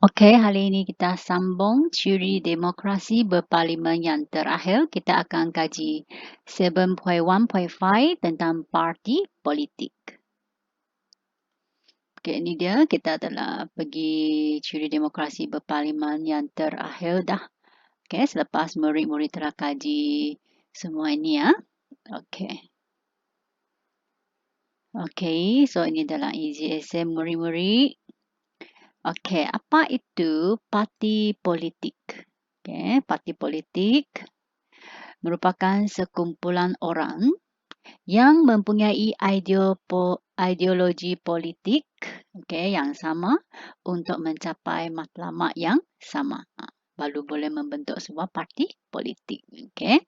Okey, hari ini kita sambung ciri demokrasi berparlimen yang terakhir. Kita akan kaji 7.1.5 tentang parti politik. Okey, ini dia. Kita telah pergi ciri demokrasi berparlimen yang terakhir dah. Okey, selepas murid-murid telah kaji semua ini ya. Okey. Okey, so ini adalah easy essay murid-murid. Okey, apa itu parti politik? Okey, parti politik merupakan sekumpulan orang yang mempunyai ideologi politik yang sama untuk mencapai matlamat yang sama. Baru boleh membentuk sebuah parti politik. Okey.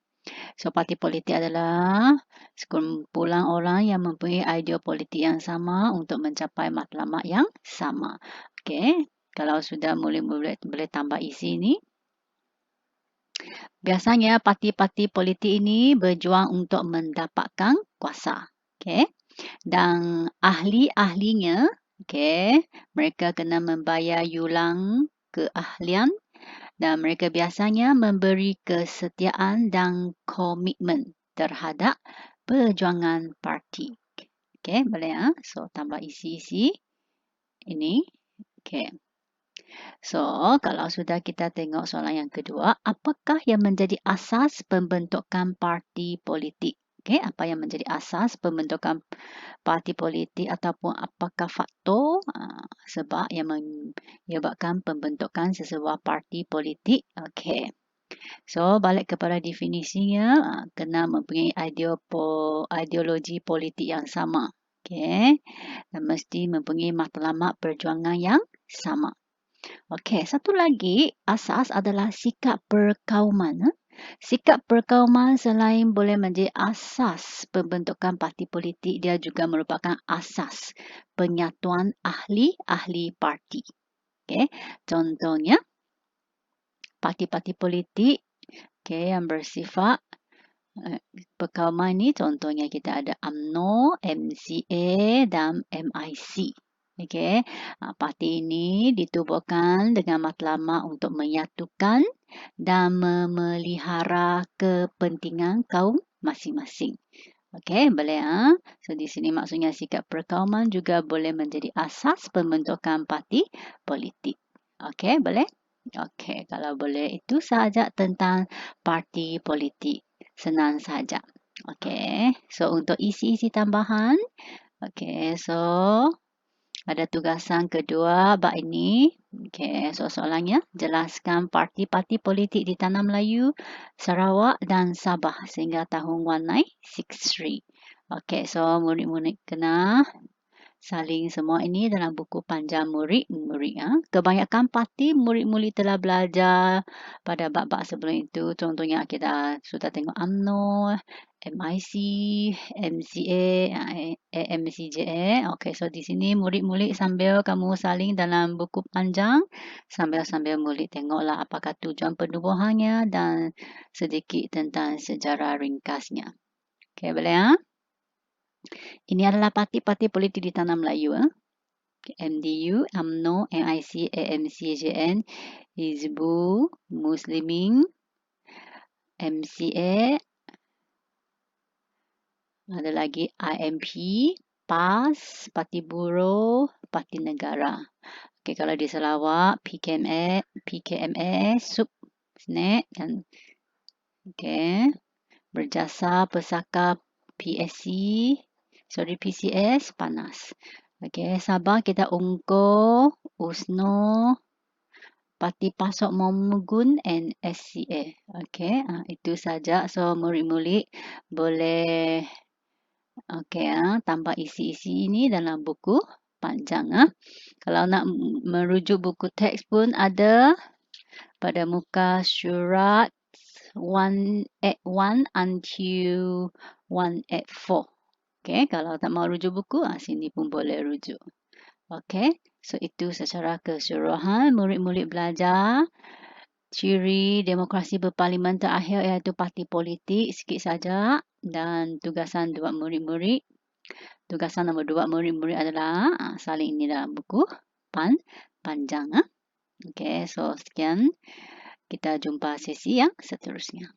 So, parti politik adalah sekumpulan orang yang mempunyai idea politik yang sama untuk mencapai matlamat yang sama. Okey. Kalau sudah boleh tambah isi ni. Biasanya parti-parti politik ini berjuang untuk mendapatkan kuasa. Okey. Dan ahli-ahlinya, mereka kena membayar yulang keahlian dan mereka biasanya memberi kesetiaan dan komitmen terhadap perjuangan parti. Okey, boleh ya? So, tambah isi-isi ini. Okey. So, kalau sudah kita tengok soalan yang kedua, apakah yang menjadi asas pembentukan parti politik? Okey, apa yang menjadi asas pembentukan parti politik ataupun apakah faktor sebab yang menyebabkan pembentukan sesebuah parti politik? Okey. So, balik kepada definisinya, kena mempunyai ideologi politik yang sama. Okey. Dan mesti mempunyai matlamat perjuangan yang sama. Okey, satu lagi asas adalah sikap perkauman. Sikap perkauman selain boleh menjadi asas pembentukan parti politik, dia juga merupakan asas penyatuan ahli-ahli parti. Okey, contohnya parti-parti politik yang bersifat perkauman ni, contohnya kita ada UMNO, MCA dan MIC. Okey, parti ini ditubuhkan dengan matlamat untuk menyatukan dan memelihara kepentingan kaum masing-masing. Okey, boleh So di sini maksudnya sikap perkauman juga boleh menjadi asas pembentukan parti politik. Okey, boleh? Okey, kalau boleh itu sahaja tentang parti politik. Senang saja. Okey, so untuk isi-isi tambahan, okey, so ada tugasan kedua bab ini. Okey, so soalannya, jelaskan parti-parti politik di Tanah Melayu, Sarawak dan Sabah sehingga tahun 1963. Okey, so murid-murid kena salin semua ini dalam buku panjang murid-murid. Kebanyakan parti murid-murid telah belajar pada bab-bab sebelum itu. Contohnya kita sudah tengok UMNO, MIC, MCA, AMCJA. Okey, so di sini murid-murid sambil kamu salin dalam buku panjang, sambil murid tengoklah apakah tujuan penubuhannya dan sedikit tentang sejarah ringkasnya. Okey, boleh Ini adalah parti-parti politik di Tanah Melayu. MDU, UMNO, MIC, AMCJN, Hizbul Muslimin, MCA, ada lagi IMP, PAS, Parti Buruh, Parti Negara. Okey, kalau di Sarawak, PKMS, SUP, SNEP dan Berjasa Pesaka PCS, PANAS. Okey, Sabah kita UMKO, USNO, Parti Pasok Momugun and SCA. Okey, itu saja. So, murid-murid boleh tambah isi-isi ini dalam buku panjang. Kalau nak merujuk buku teks pun ada pada muka surat 181 until 184. Okey, kalau tak mau rujuk buku, sini pun boleh rujuk. Okey, so itu secara keseluruhan murid-murid belajar ciri demokrasi berparlimen terakhir iaitu parti politik sikit saja dan tugasan dua murid-murid. Tugasan nombor 2 murid-murid adalah salin ini dalam buku panjang. Okey, so sekian. Kita jumpa sesi yang seterusnya.